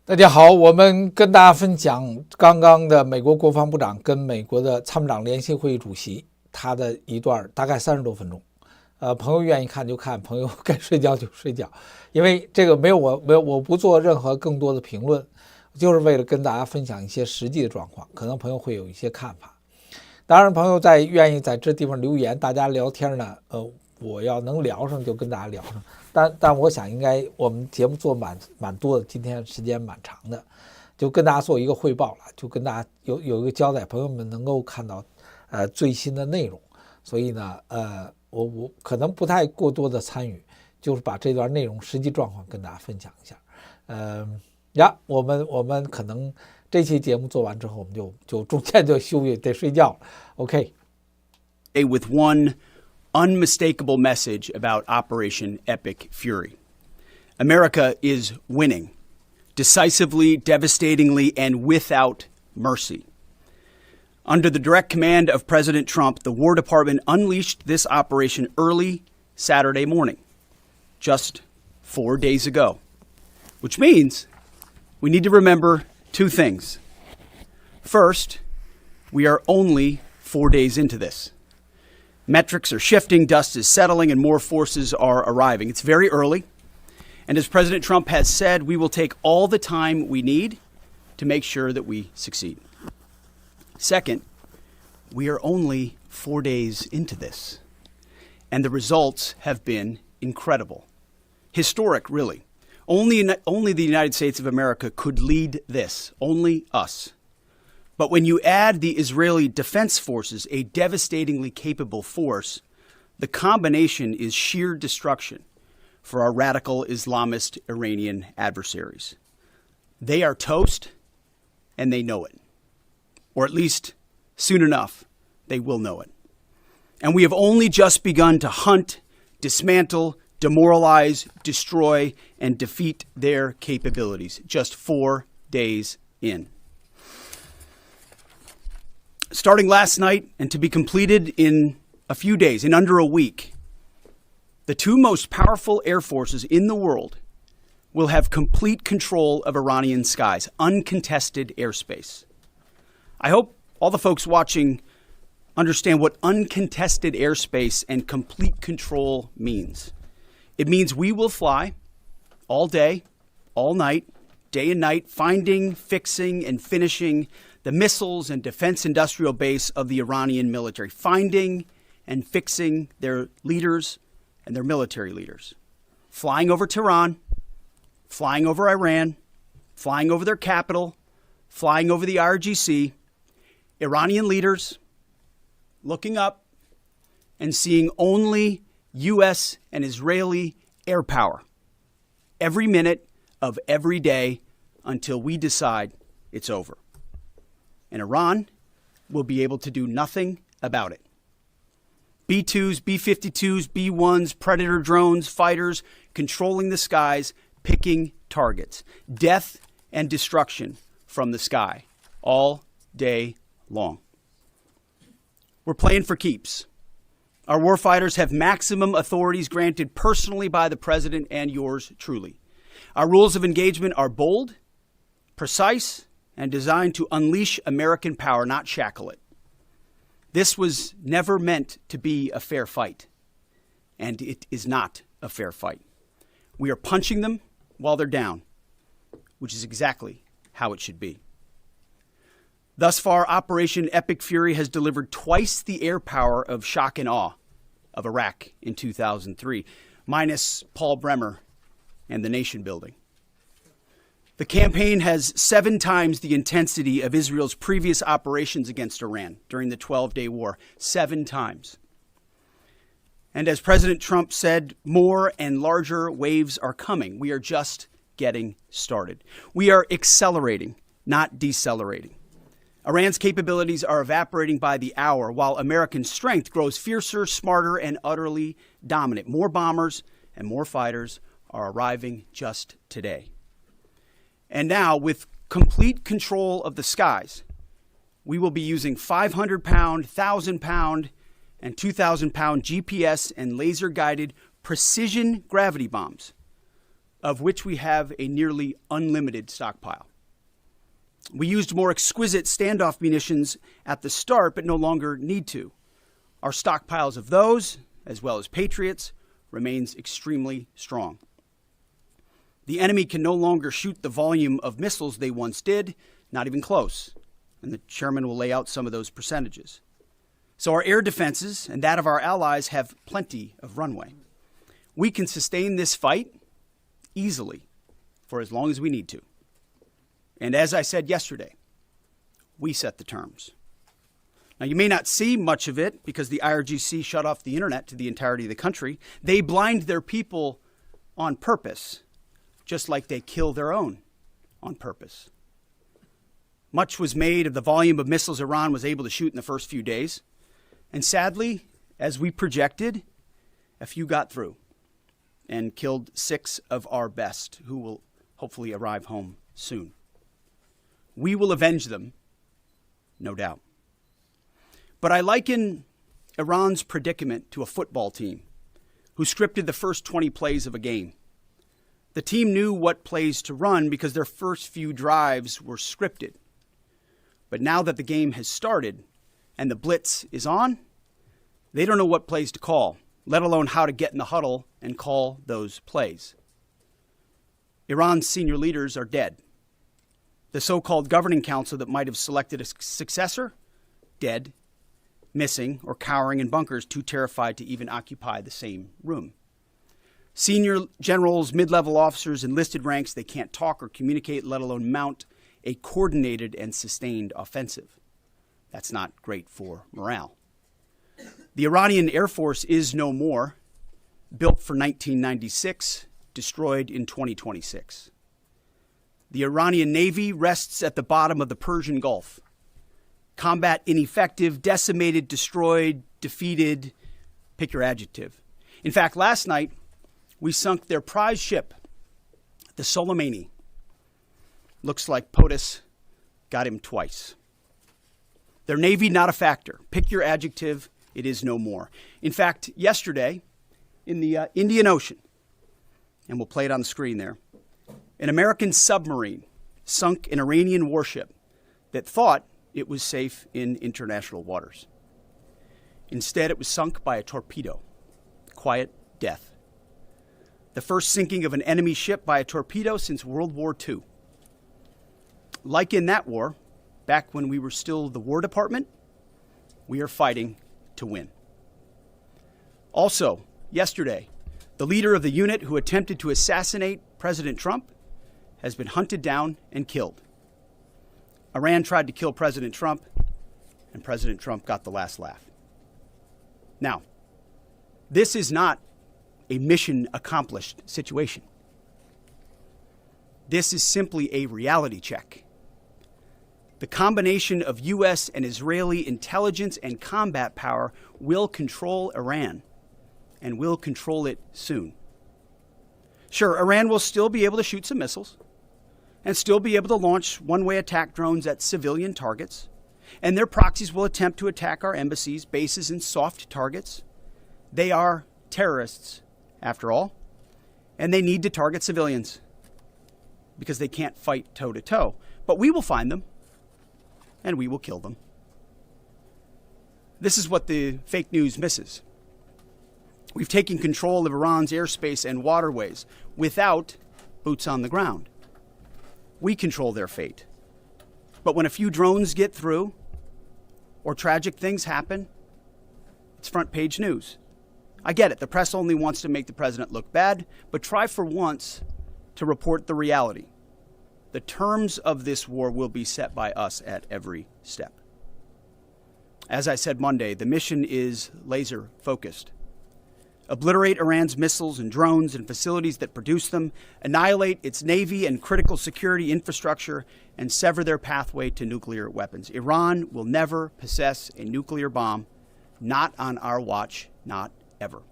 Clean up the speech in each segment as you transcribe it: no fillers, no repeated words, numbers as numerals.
大家好，我们跟大家分享刚刚的美国国防部长跟美国的参谋长联席会议主席他的一段大概30多分钟。朋友愿意看就看，朋友该睡觉就睡觉，因为这个我不做任何更多的评论，就是为了跟大家分享一些实际的状况，可能朋友会有一些看法。当然，朋友愿意在这地方留言，大家聊天呢，我要能聊上就跟大家聊上。但我想应该我们节目做蛮多的，今天时间蛮长的，就跟大家做一个汇报了，就跟大家有一个交代，朋友们能够看到最新的内容。所以呢，我可能不太过多的参与，就是把这段内容实际状况跟大家分享一下。我们可能这期节目做完之后，我们就中间就休息得睡觉了。OK。With one unmistakable message about Operation Epic Fury. America is winning, decisively, devastatingly, and without mercy. Under the direct command of President Trump, the War Department unleashed this operation early Saturday morning, just 4 days ago, which means we need to remember two things. First, we are only 4 days into this. Metrics are shifting, dust is settling, and more forces are arriving. It's very early, and as President Trump has said, we will take all the time we need to make sure that we succeed. Second, we are only 4 days into this, and the results have been incredible. Historic, really. Only the United States of America could lead this, only us. But when you add the Israeli Defense Forces, a devastatingly capable force, the combination is sheer destruction for our radical Islamist Iranian adversaries. They are toast, and they know it. Or at least, soon enough, they will know it. And we have only just begun to hunt, dismantle, demoralize, destroy, and defeat their capabilities, just 4 days in. Starting last night and to be completed in a few days, in under a week, the two most powerful air forces in the world will have complete control of Iranian skies, uncontested airspace. I hope all the folks watching understand what uncontested airspace and complete control means. It means we will fly all day, all night, day and night, finding, fixing, and finishing the missiles and defense industrial base of the Iranian military, finding and fixing their leaders and their military leaders, flying over Tehran, flying over Iran, flying over their capital, flying over the IRGC, Iranian leaders looking up and seeing only U.S. and Israeli air power every minute of every day until we decide it's over. And Iran will be able to do nothing about it. B-2s, B-52s, B-1s, Predator drones, fighters, controlling the skies, picking targets. Death and destruction from the sky all day long. We're playing for keeps. Our warfighters have maximum authorities granted personally by the president and yours truly. Our rules of engagement are bold, precise, and designed to unleash American power, not shackle it. This was never meant to be a fair fight, and it is not a fair fight. We are punching them while they're down, which is exactly how it should be. Thus far, Operation Epic Fury has delivered twice the air power of shock and awe of Iraq in 2003, minus Paul Bremer and the nation building. The campaign has 7 times the intensity of Israel's previous operations against Iran during the 12-day war. 7 times. And as President Trump said, more and larger waves are coming. We are just getting started. We are accelerating, not decelerating. Iran's capabilities are evaporating by the hour, while American strength grows fiercer, smarter, and utterly dominant. More bombers and more fighters are arriving just today. And now, with complete control of the skies, we will be using 500-pound, 1,000-pound, and 2,000-pound GPS and laser-guided precision gravity bombs of which we have a nearly unlimited stockpile. We used more exquisite standoff munitions at the start, but no longer need to. Our stockpiles of those, as well as Patriots, remains extremely strong. The enemy can no longer shoot the volume of missiles they once did, not even close. And the chairman will lay out some of those percentages. So our air defenses and that of our allies have plenty of runway. We can sustain this fight easily for as long as we need to. And as I said yesterday, we set the terms. Now, you may not see much of it because the IRGC shut off the internet to the entirety of the country. They blind their people on purpose, just like they kill their own on purpose. Much was made of the volume of missiles Iran was able to shoot in the first few days. And sadly, as we projected, a few got through and killed 6 of our best, who will hopefully arrive home soon. We will avenge them, no doubt. But I liken Iran's predicament to a football team who scripted the first 20 plays of a game. The team knew what plays to run because their first few drives were scripted. But now that the game has started and the blitz is on, they don't know what plays to call, let alone how to get in the huddle and call those plays. Iran's senior leaders are dead. The so-called governing council that might have selected a successor, dead, missing, or cowering in bunkers, too terrified to even occupy the same room. Senior generals, mid-level officers, enlisted ranks, they can't talk or communicate, let alone mount a coordinated and sustained offensive. That's not great for morale. The Iranian Air Force is no more, built for 1996, destroyed in 2026. The Iranian Navy rests at the bottom of the Persian Gulf. Combat ineffective, decimated, destroyed, defeated, pick your adjective. In fact, last night, we sunk their prize ship, the Soleimani. Looks like POTUS got him twice. Their Navy, not a factor. Pick your adjective, it is no more. In fact, yesterday, in the Indian Ocean, and we'll play it on the screen there, an American submarine sunk an Iranian warship that thought it was safe in international waters. Instead, it was sunk by a torpedo. Quiet death. The first sinking of an enemy ship by a torpedo since World War II. Like in that war, back when we were still the War Department, we are fighting to win. Also, yesterday, the leader of the unit who attempted to assassinate President Trump has been hunted down and killed. Iran tried to kill President Trump, and President Trump got the last laugh. Now, this is not a mission accomplished situation. This is simply a reality check. The combination of U.S. and Israeli intelligence and combat power will control Iran, and will control it soon. Sure, Iran will still be able to shoot some missiles, and still be able to launch one-way attack drones at civilian targets, and their proxies will attempt to attack our embassies, bases, and soft targets. They are terrorists, after all, and they need to target civilians because they can't fight toe-to-toe. But we will find them, and we will kill them. This is what the fake news misses. We've taken control of Iran's airspace and waterways without boots on the ground. We control their fate. But when a few drones get through, or tragic things happen, it's front page news. I get it. The press only wants to make the president look bad, but try for once to report the reality. The terms of this war will be set by us at every step. As I said Monday, the mission is laser focused. Obliterate Iran's missiles and drones and facilities that produce them, annihilate its navy and critical security infrastructure, and sever their pathway to nuclear weapons. Iran will never possess a nuclear bomb, not on our watch, not ever.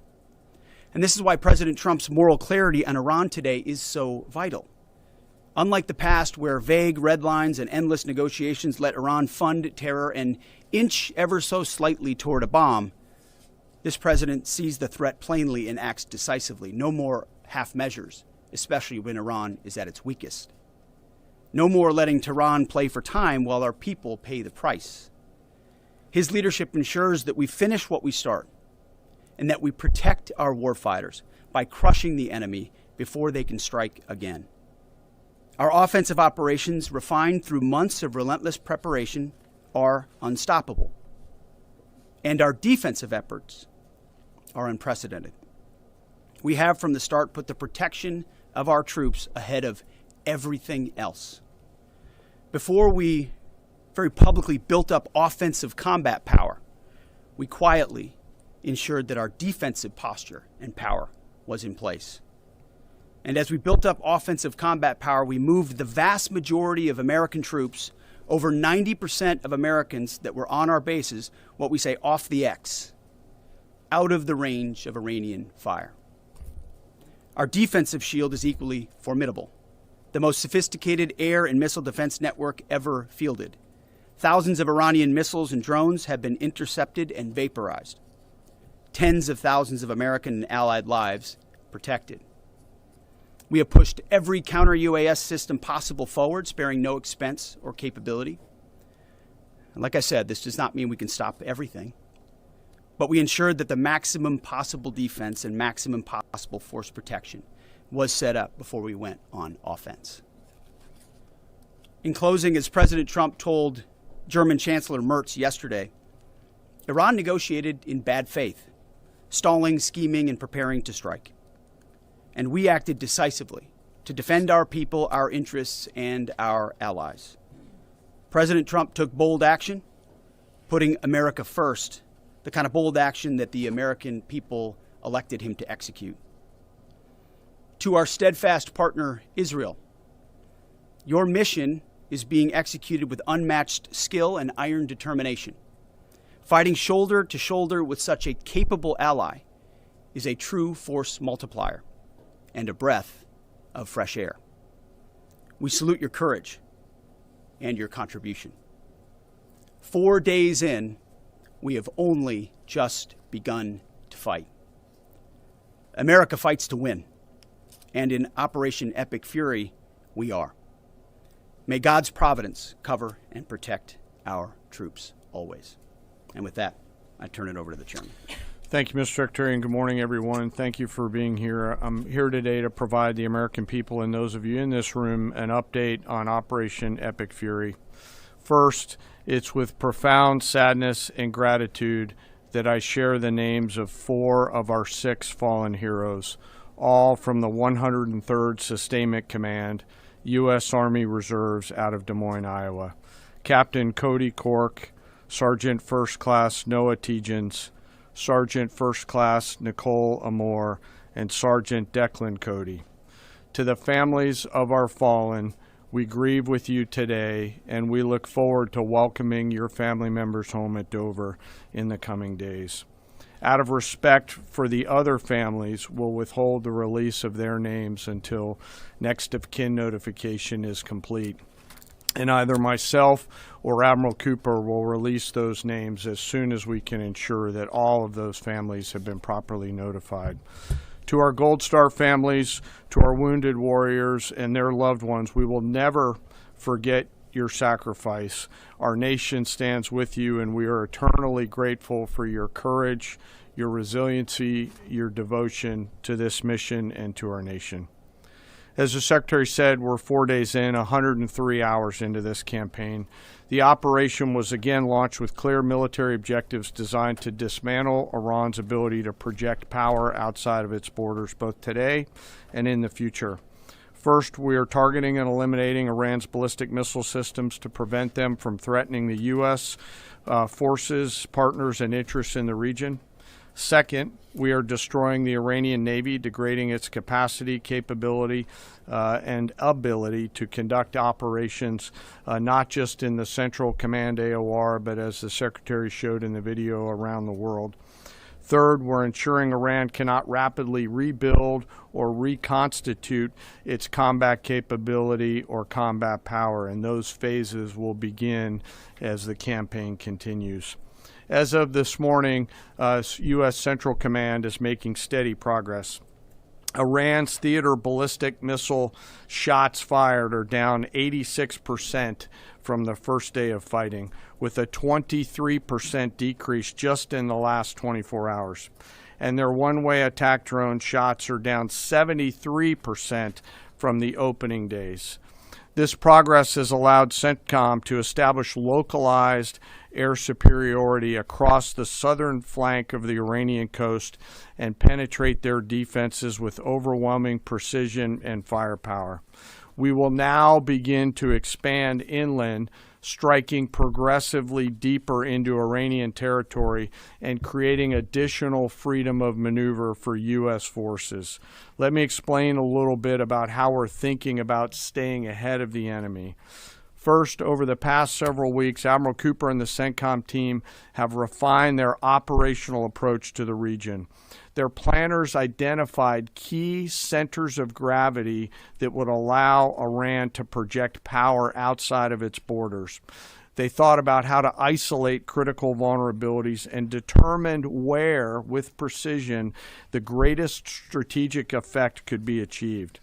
And this is why President Trump's moral clarity on Iran today is so vital. Unlike the past, where vague red lines and endless negotiations let Iran fund terror and inch ever so slightly toward a bomb, this president sees the threat plainly and acts decisively. No more half measures especially when Iran is at its weakest. No more letting Tehran play for time while our people pay the price. His leadership ensures that we finish what we start and that we protect our warfighters by crushing the enemy before they can strike again. Our offensive operations, refined through months of relentless preparation, are unstoppable. And our defensive efforts are unprecedented. We have from the start put the protection of our troops ahead of everything else. Before we very publicly built up offensive combat power, we quietly ensured that our defensive posture and power was in place. And as we built up offensive combat power, we moved the vast majority of American troops, over 90% of Americans that were on our bases, what we say off the X, out of the range of Iranian fire. Our defensive shield is equally formidable, the most sophisticated air and missile defense network ever fielded. Thousands of Iranian missiles and drones have been intercepted and vaporized. Tens of thousands of American and allied lives protected. We have pushed every counter-UAS system possible forward, sparing no expense or capability. And like I said, this does not mean we can stop everything, but we ensured that the maximum possible defense and maximum possible force protection was set up before we went on offense. In closing, as President Trump told German Chancellor Merz yesterday, Iran negotiated in bad faith, stalling, scheming, and preparing to strike. And we acted decisively to defend our people, our interests, and our allies. President Trump took bold action, putting America first, the kind of bold action that the American people elected him to execute. To our steadfast partner, Israel, your mission is being executed with unmatched skill and iron determination. Fighting shoulder to shoulder with such a capable ally is a true force multiplier and a breath of fresh air. We salute your courage and your contribution. 4 days in, we have only just begun to fight. America fights to win, and in Operation Epic Fury, we are. May God's providence cover and protect our troops always. And with that, I turn it over to the chairman. Thank you, Mr. Secretary, and good morning, everyone. Thank you for being here. I'm here today to provide the American people and those of you in this room an update on Operation Epic Fury. First, it's with profound sadness and gratitude that I share the names of 4 of our 6 fallen heroes, all from the 103rd Sustainment Command, U.S. Army Reserves out of Des Moines, Iowa. Captain Cody Cork, Sergeant First Class Noah Tegens, Sergeant First Class Nicole Amore, and Sergeant Declan Cody. To the families of our fallen, we grieve with you today, and we look forward to welcoming your family members home at Dover in the coming days. Out of respect for the other families, we'll withhold the release of their names until next of kin notification is complete. And either myself or Admiral Cooper will release those names as soon as we can ensure that all of those families have been properly notified. To our Gold Star families, to our wounded warriors and their loved ones, we will never forget your sacrifice. Our nation stands with you, and we are eternally grateful for your courage, your resiliency, your devotion to this mission and to our nation. As the Secretary said, we're 4 days in, 103 hours into this campaign. The operation was again launched with clear military objectives designed to dismantle Iran's ability to project power outside of its borders, both today and in the future. First, we are targeting and eliminating Iran's ballistic missile systems to prevent them from threatening the U.S. Forces, partners, and interests in the region. Second, we are destroying the Iranian Navy, degrading its capacity, capability, and ability to conduct operations, not just in the Central Command AOR, but as the Secretary showed in the video, around the world. Third, we're ensuring Iran cannot rapidly rebuild or reconstitute its combat capability or combat power, and those phases will begin as the campaign continues. As of this morning, U.S. Central Command is making steady progress. Iran's theater ballistic missile shots fired are down 86% from the first day of fighting, with a 23% decrease just in the last 24 hours. And their one-way attack drone shots are down 73% from the opening days. This progress has allowed CENTCOM to establish localized air superiority across the southern flank of the Iranian coast and penetrate their defenses with overwhelming precision and firepower. We will now begin to expand inland, striking progressively deeper into Iranian territory and creating additional freedom of maneuver for U.S. forces. Let me explain a little bit about how we're thinking about staying ahead of the enemy. First, over the past several weeks, Admiral Cooper and the CENTCOM team have refined their operational approach to the region. Their planners identified key centers of gravity that would allow Iran to project power outside of its borders. They thought about how to isolate critical vulnerabilities and determined where, with precision, the greatest strategic effect could be achieved.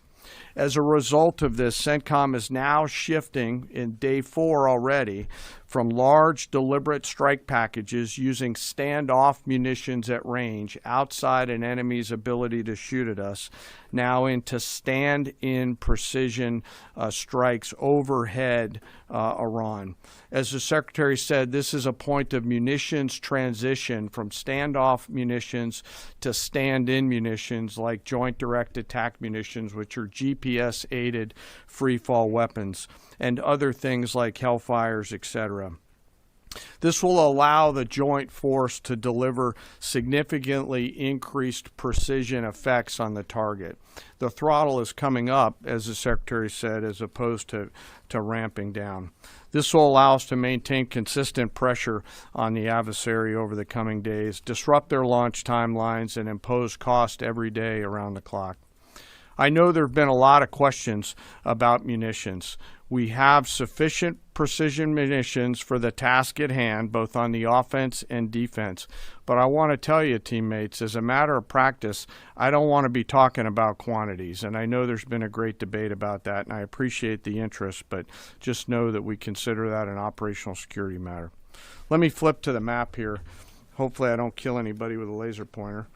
As a result of this, CENTCOM is now shifting in day 4 already from large deliberate strike packages using standoff munitions at range outside an enemy's ability to shoot at us, now into stand-in precision strikes overhead Iran. As the Secretary said, this is a point of munitions transition from standoff munitions to stand-in munitions like Joint Direct Attack munitions, which are GPS-aided free-fall weapons, and other things like Hellfires, etc. This will allow the joint force to deliver significantly increased precision effects on the target. The throttle is coming up, as the Secretary said, as opposed to ramping down. This will allow us to maintain consistent pressure on the adversary over the coming days, disrupt their launch timelines, and impose cost every day around the clock. I know there have been a lot of questions about munitions. We have sufficient precision munitions for the task at hand, both on the offense and defense. But I want to tell you, teammates, as a matter of practice, I don't want to be talking about quantities. And I know there's been a great debate about that, and I appreciate the interest, but just know that we consider that an operational security matter. Let me flip to the map here. Hopefully I don't kill anybody with a laser pointer.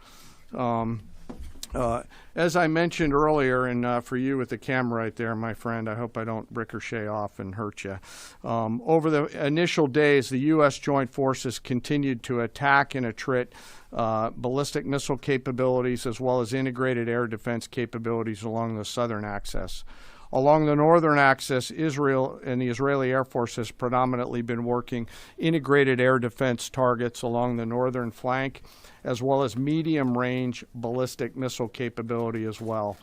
As I mentioned earlier, and for you with the camera right there, my friend, I hope I don't ricochet off and hurt you. Over the initial days, the U.S. Joint Forces continued to attack and attrit ballistic missile capabilities as well as integrated air defense capabilities along the southern axis. Along the northern axis, Israel and the Israeli Air Force has predominantly been working integrated air defense targets along the northern flank, as well as medium-range ballistic missile capability as well.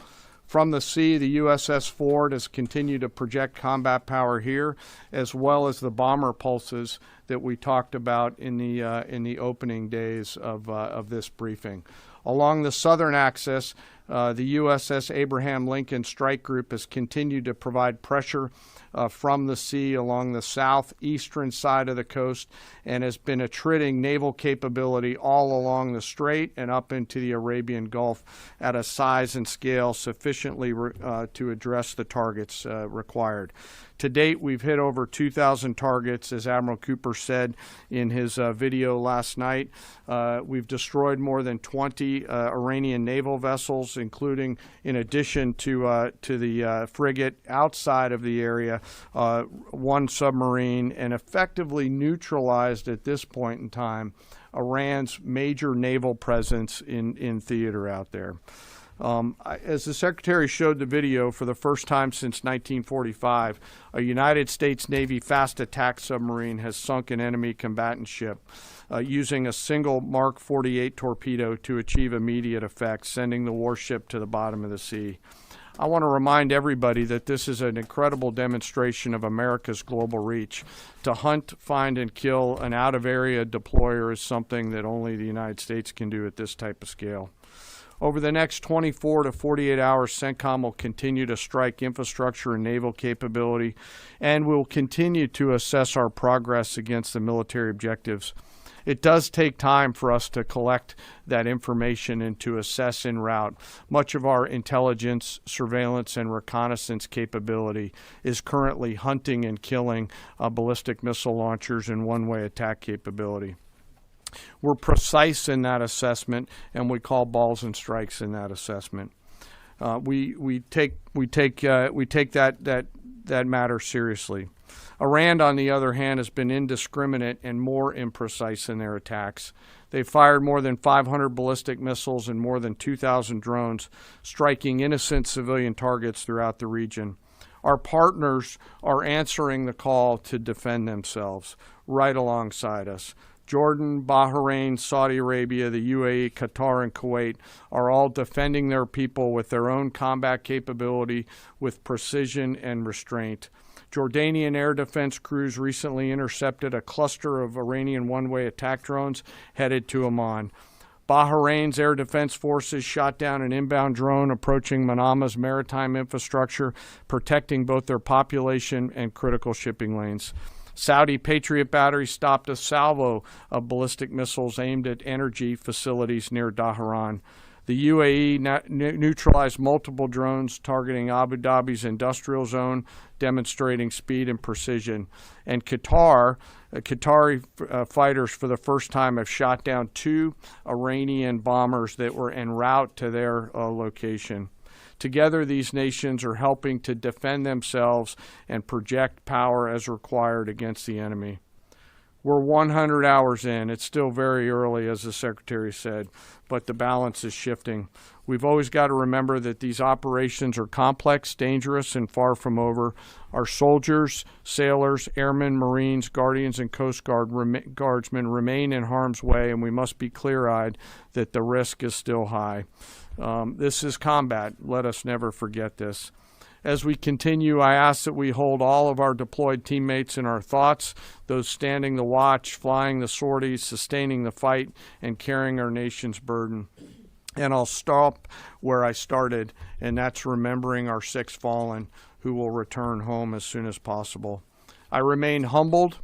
From the sea, the USS Ford has continued to project combat power here, as well as the bomber pulses that we talked about in the opening days of this briefing. Along the southern axis, the USS Abraham Lincoln Strike Group has continued to provide pressure from the sea along the southeastern side of the coast and has been attriting naval capability all along the strait and up into the Arabian Gulf at a size and scale sufficiently to address the targets required. To date, we've hit over 2,000 targets, as Admiral Cooper said in his video last night. We've destroyed more than 20 Iranian naval vessels, including, in addition to the frigate outside of the area, one submarine, and effectively neutralized at this point in time Iran's major naval presence in theater out there. As the Secretary showed the video, for the first time since 1945, a United States Navy fast attack submarine has sunk an enemy combatant ship using a single Mark 48 torpedo to achieve immediate effect, sending the warship to the bottom of the sea. I want to remind everybody that this is an incredible demonstration of America's global reach. To hunt, find, and kill an out-of-area deployer is something that only the United States can do at this type of scale. Over the next 24 to 48 hours, CENTCOM will continue to strike infrastructure and naval capability, and we'll continue to assess our progress against the military objectives It does take time for us to collect that information and to assess en route. Much of our intelligence, surveillance, and reconnaissance capability is currently hunting and killing ballistic missile launchers and one-way attack capability. We're precise in that assessment, and we call balls and strikes in that assessment. We take that matter seriously. Iran, on the other hand, has been indiscriminate and more imprecise in their attacks. They fired more than 500 ballistic missiles and more than 2,000 drones, striking innocent civilian targets throughout the region. Our partners are answering the call to defend themselves right alongside us. Jordan, Bahrain, Saudi Arabia, the UAE, Qatar, and Kuwait are all defending their people with their own combat capability, with precision and restraint. Jordanian air defense crews recently intercepted a cluster of Iranian one-way attack drones headed to Amman. Bahrain's air defense forces shot down an inbound drone approaching Manama's maritime infrastructure, protecting both their population and critical shipping lanes. Saudi Patriot batteries stopped a salvo of ballistic missiles aimed at energy facilities near Dhahran. The UAE neutralized multiple drones targeting Abu Dhabi's industrial zone, demonstrating speed and precision. And Qatari fighters for the first time have shot down 2 Iranian bombers that were en route to their location. Together, these nations are helping to defend themselves and project power as required against the enemy. We're 100 hours in. It's still very early, as the Secretary said, but the balance is shifting. We've always got to remember that these operations are complex, dangerous, and far from over. Our soldiers, sailors, airmen, Marines, Guardians, and Coast Guardsmen remain in harm's way, and we must be clear-eyed that the risk is still high. This is combat. Let us never forget this. As we continue, I ask that we hold all of our deployed teammates in our thoughts, those standing the watch, flying the sorties, sustaining the fight, and carrying our nation's burden. And I'll stop where I started, and that's remembering our 6 fallen who will return home as soon as possible. I remain humbled,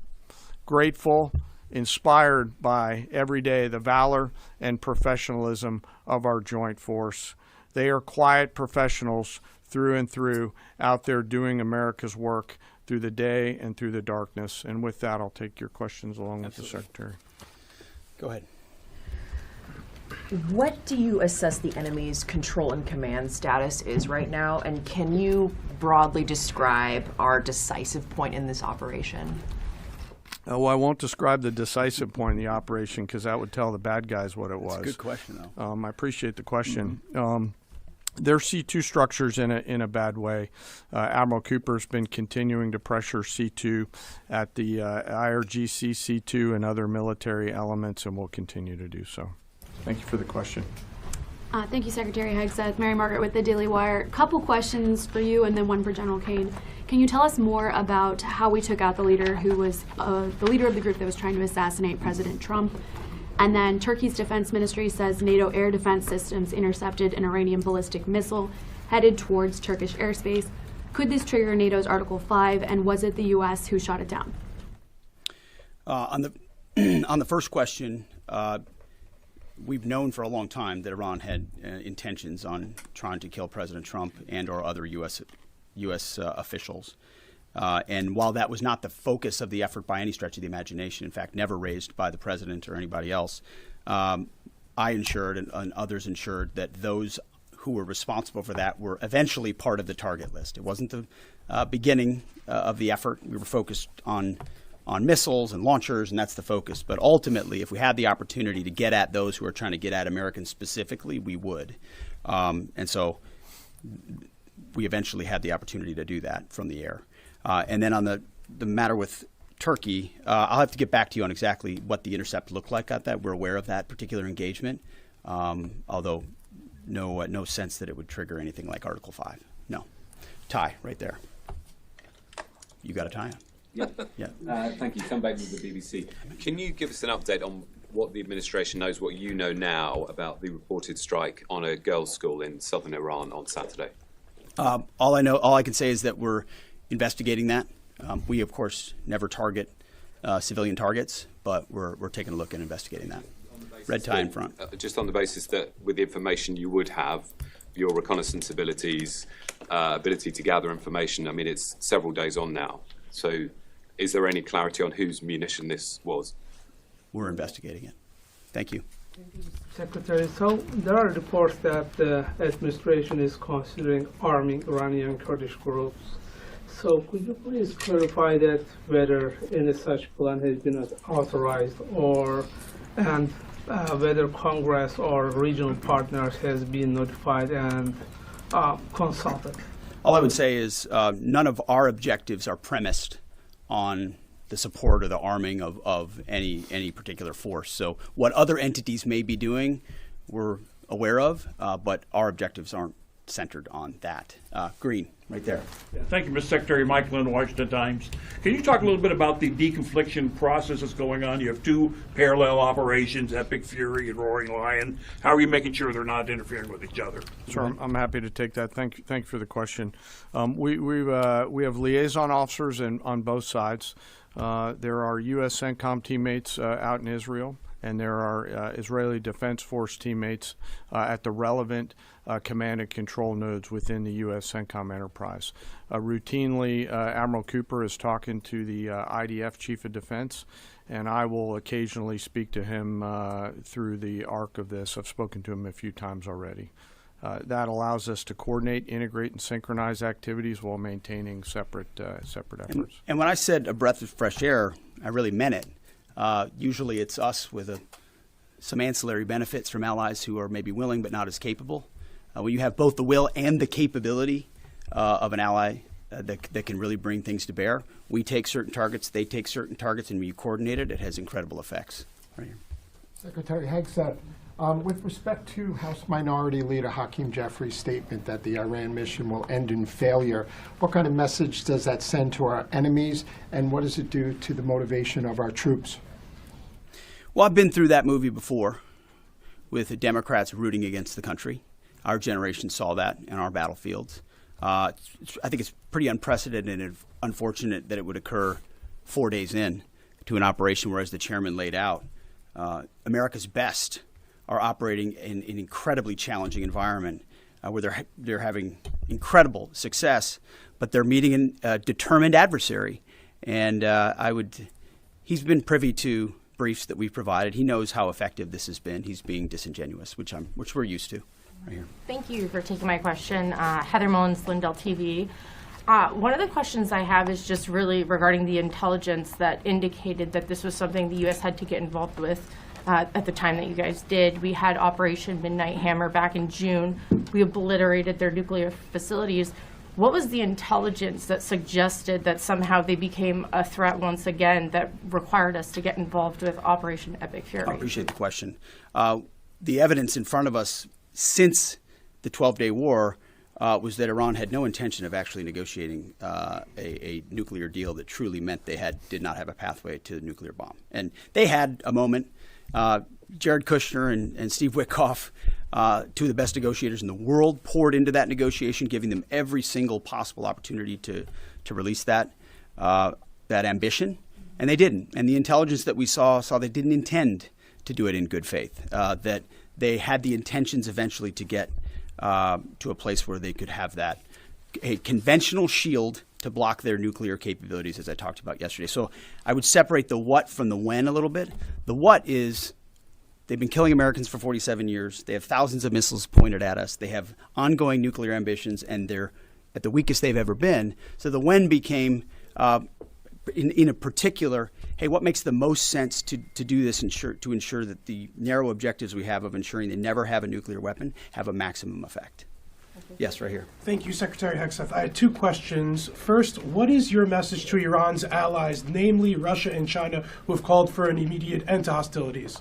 grateful, inspired by every day the valor and professionalism of our joint force. They are quiet professionals through and through, out there doing America's work through the day and through the darkness. And with that, I'll take your questions along with the Secretary. Go ahead. What do you assess the enemy's control and command status is right now? And can you broadly describe our decisive point in this operation? Well, I won't describe the decisive point in the operation because that would tell the bad guys what it was. That's a good question, though. I appreciate the question. There's C2 structures in a bad way. Admiral Cooper's been continuing to pressure C2 at the IRGC C2 and other military elements, and will continue to do so. Thank you for the question. Thank you, Secretary Hegseth. Mary Margaret with the Daily Wire. Couple questions for you and then one for General Kane. Can you tell us more about how we took out the leader who was the leader of the group that was trying to assassinate President Trump? And then Turkey's defense ministry says NATO air defense systems intercepted an Iranian ballistic missile headed towards Turkish airspace. Could this trigger NATO's Article 5, and was it the U.S. who shot it down? On the first question, we've known for a long time that Iran had intentions on trying to kill President Trump and or other U.S. Officials. And while that was not the focus of the effort by any stretch of the imagination, in fact, never raised by the president or anybody else, I ensured and others ensured that those who were responsible for that were eventually part of the target list. It wasn't the beginning of the effort. We were focused on missiles and launchers, and that's the focus. But ultimately, if we had the opportunity to get at those who are trying to get at Americans specifically, we would. And so we eventually had the opportunity to do that from the air. And then on the matter with Turkey, I'll have to get back to you on exactly what the intercept looked like at that. We're aware of that particular engagement, although no sense that it would trigger anything like Article 5. No. Tie right there. You got a tie on? Yeah. Thank you. Tom Bateman with the BBC. Can you give us an update on what the administration knows, what you know now about the reported strike on a girls' school in southern Iran on Saturday? All I can say is that we're investigating that. We, of course, never target civilian targets, but we're taking a look and investigating that. Red tie in front. Just on the basis that with the information you would have, your reconnaissance abilities, ability to gather information, I mean, it's several days on now. So is there any clarity on whose munition this was? We're investigating it. Thank you. Secretary, so there are reports that the administration is considering arming Iranian Kurdish groups. So could you please clarify that whether any such plan has been authorized and whether Congress or regional partners has been notified and consulted? All I would say is none of our objectives are premised on the support or the arming of any particular force. So what other entities may be doing, we're aware of, but our objectives aren't centered on that. Green, right there. Yeah, thank you, Mr. Secretary. Mike Lynn, Washington Times. Can you talk a little bit about the deconfliction process that's going on? You have two parallel operations, Epic Fury and Roaring Lion. How are you making sure they're not interfering with each other? Sure, I'm happy to take that. Thank you for the question. We have liaison officers on both sides. There are U.S. CENTCOM teammates out in Israel, and there are Israeli Defense Force teammates at the relevant command and control nodes within the U.S. CENTCOM enterprise. Routinely, Admiral Cooper is talking to the IDF Chief of Defense, and I will occasionally speak to him through the arc of this. I've spoken to him a few times already. That allows us to coordinate, integrate, and synchronize activities while maintaining separate efforts. And when I said a breath of fresh air, I really meant it. Usually it's us with some ancillary benefits from allies who are maybe willing but not as capable. When you have both the will and the capability of an ally that can really bring things to bear, we take certain targets, they take certain targets, and when you coordinate it, it has incredible effects. Right here. Secretary Hegseth, with respect to House Minority Leader Hakeem Jeffries' statement that the Iran mission will end in failure, what kind of message does that send to our enemies, and what does it do to the motivation of our troops? Well, I've been through that movie before with the Democrats rooting against the country. Our generation saw that in our battlefields. I think it's pretty unprecedented and unfortunate that it would occur 4 days in to an operation where, as the chairman laid out, America's best are operating in an incredibly challenging environment where they're having incredible success, but they're meeting a determined adversary. And he's been privy to briefs that we've provided. He knows how effective this has been. He's being disingenuous, which we're used to. Right here. Thank you for taking my question. Heather Mullins, LindellTV. One of the questions I have is just really regarding the intelligence that indicated that this was something the U.S. had to get involved with at the time that you guys did. We had Operation Midnight Hammer back in June. We obliterated their nuclear facilities. What was the intelligence that suggested that somehow they became a threat once again that required us to get involved with Operation Epic Fury? I appreciate the question. The evidence in front of us since the 12-day war was that Iran had no intention of actually negotiating a nuclear deal that truly meant they did not have a pathway to the nuclear bomb. And they had a moment. Jared Kushner and Steve Witkoff, two of the best negotiators in the world, poured into that negotiation, giving them every single possible opportunity to release that ambition, and they didn't. And the intelligence that we saw they didn't intend to do it in good faith, that they had the intentions eventually to get to a place where they could have a conventional shield to block their nuclear capabilities, as I talked about yesterday. So I would separate the what from the when a little bit. The what is they've been killing Americans for 47 years. They have thousands of missiles pointed at us. They have ongoing nuclear ambitions, and they're at the weakest they've ever been. So the when became, in a particular, hey, what makes the most sense to do this to ensure that the narrow objectives we have of ensuring they never have a nuclear weapon have a maximum effect? Yes, right here. Thank you, Secretary Hegseth. I had two questions. First, what is your message to Iran's allies, namely Russia and China, who have called for an immediate end to hostilities?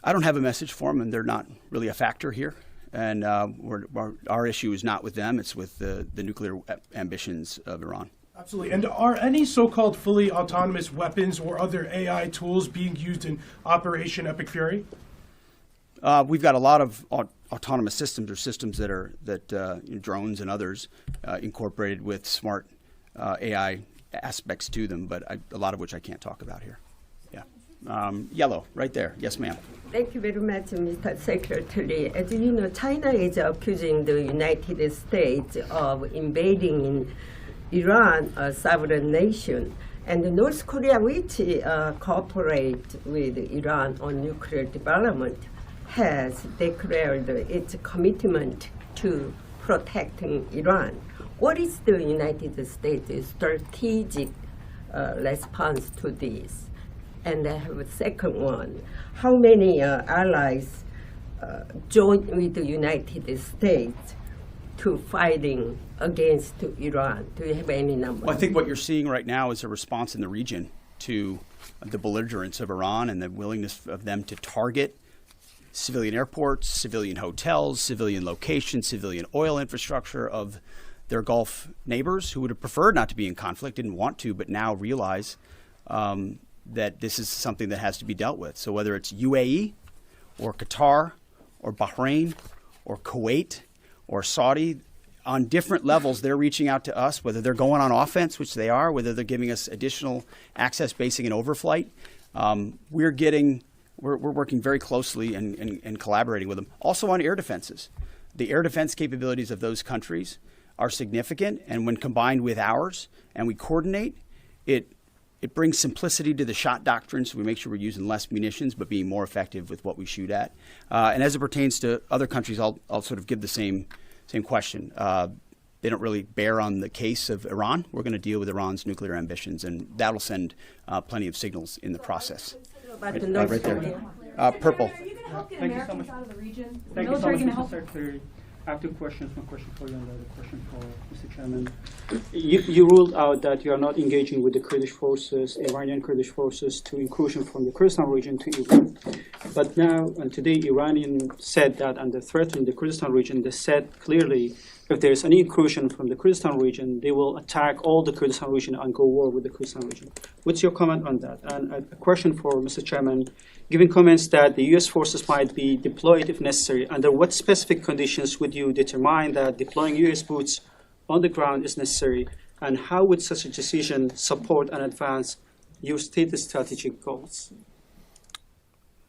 I don't have a message for them, and they're not really a factor here. And our issue is not with them. It's with the nuclear ambitions of Iran. Absolutely. And are any so-called fully autonomous weapons or other AI tools being used in Operation Epic Fury? We've got a lot of autonomous systems, or systems that drones and others incorporated with smart AI aspects to them, but a lot of which I can't talk about here. Yeah. Yellow, right there. Yes, ma'am. Thank you very much, Mr. Secretary. As you know, China is accusing the United States of invading in Iran, a sovereign nation, and North Korea, which cooperate with Iran on nuclear development, has declared its commitment to protecting Iran. What is the United States' strategic response to this? And I have a second one. How many allies joined with the United States to fighting against Iran? Do you have any numbers? Well, I think what you're seeing right now is a response in the region to the belligerence of Iran and the willingness of them to target civilian airports, civilian hotels, civilian locations, civilian oil infrastructure of their Gulf neighbors who would have preferred not to be in conflict, didn't want to, but now realize that this is something that has to be dealt with. So whether it's UAE or Qatar or Bahrain or Kuwait or Saudi, on different levels, they're reaching out to us, whether they're going on offense, which they are, whether they're giving us additional access, basing, and overflight. We're working very closely and collaborating with them. Also on air defenses. The air defense capabilities of those countries are significant, and when combined with ours and we coordinate, it brings simplicity to the shot doctrine, so we make sure we're using less munitions but being more effective with what we shoot at. And as it pertains to other countries, I'll sort of give the same question. They don't really bear on the case of Iran. We're going to deal with Iran's nuclear ambitions, and that'll send plenty of signals in the process. Right there. Purple. Are you going to help get Americans out of the region? Thank you so much, Mr. Secretary. I have two questions. One question for you and the other question for Mr. Chairman. You ruled out that you are not engaging with the Kurdish forces, Iranian Kurdish forces, to incursion from the Kurdistan region to Iran. But now and today, Iranian said that under threat in the Kurdistan region, they said clearly if there is any incursion from the Kurdistan region, they will attack all the Kurdistan region and go war with the Kurdistan region. What's your comment on that? And a question for Mr. Chairman. Given comments that the U.S. forces might be deployed if necessary, under what specific conditions would you determine that deploying U.S. boots on the ground is necessary, and how would such a decision support and advance your stated strategic goals?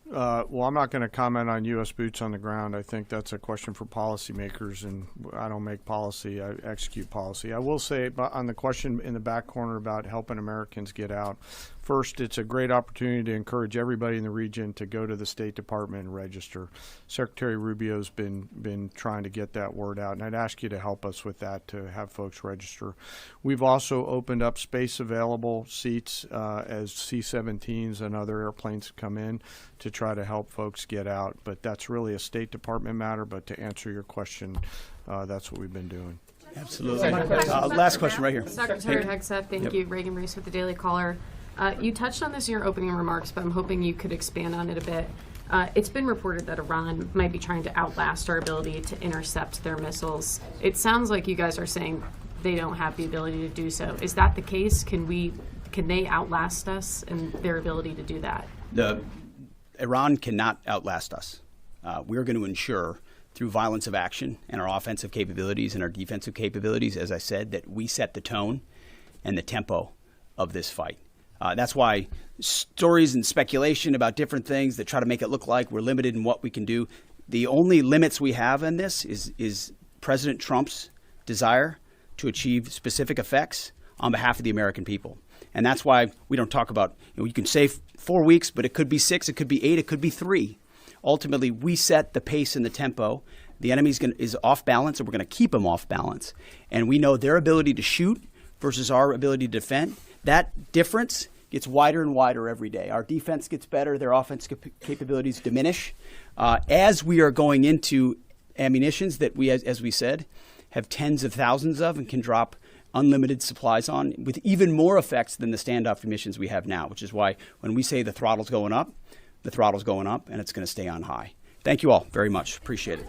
Well, I'm not going to comment on U.S. boots on the ground. I think that's a question for policymakers, and I don't make policy. I execute policy. I will say on the question in the back corner about helping Americans get out, first, it's a great opportunity to encourage everybody in the region to go to the State Department and register. Secretary Rubio's been trying to get that word out, and I'd ask you to help us with that, to have folks register. We've also opened up space available seats as C-17s and other airplanes come in to try to help folks get out. But that's really a State Department matter. But to answer your question, that's what we've been doing. Absolutely. Last question right here. Secretary Hegseth, thank you. Reagan Reese with the Daily Caller. You touched on this in your opening remarks, but I'm hoping you could expand on it a bit. It's been reported that Iran might be trying to outlast our ability to intercept their missiles. It sounds like you guys are saying they don't have the ability to do so. Is that the case? Can they outlast us in their ability to do that? Iran cannot outlast us. We're going to ensure through violence of action and our offensive capabilities and our defensive capabilities, as I said, that we set the tone and the tempo of this fight. That's why stories and speculation about different things that try to make it look like we're limited in what we can do. The only limits we have in this is President Trump's desire to achieve specific effects on behalf of the American people. And that's why we don't talk about, you can say 4 weeks, but it could be 6, it could be 8, it could be 3. Ultimately, we set the pace and the tempo. The enemy is off balance, and we're going to keep them off balance. And we know their ability to shoot versus our ability to defend. That difference gets wider and wider every day. Our defense gets better. Their offense capabilities diminish. As we are going into ammunitions that we, as we said, have tens of thousands of and can drop unlimited supplies on with even more effects than the standoff emissions we have now, which is why when we say the throttle's going up, the throttle's going up, and it's going to stay on high. Thank you all very much. Appreciate it.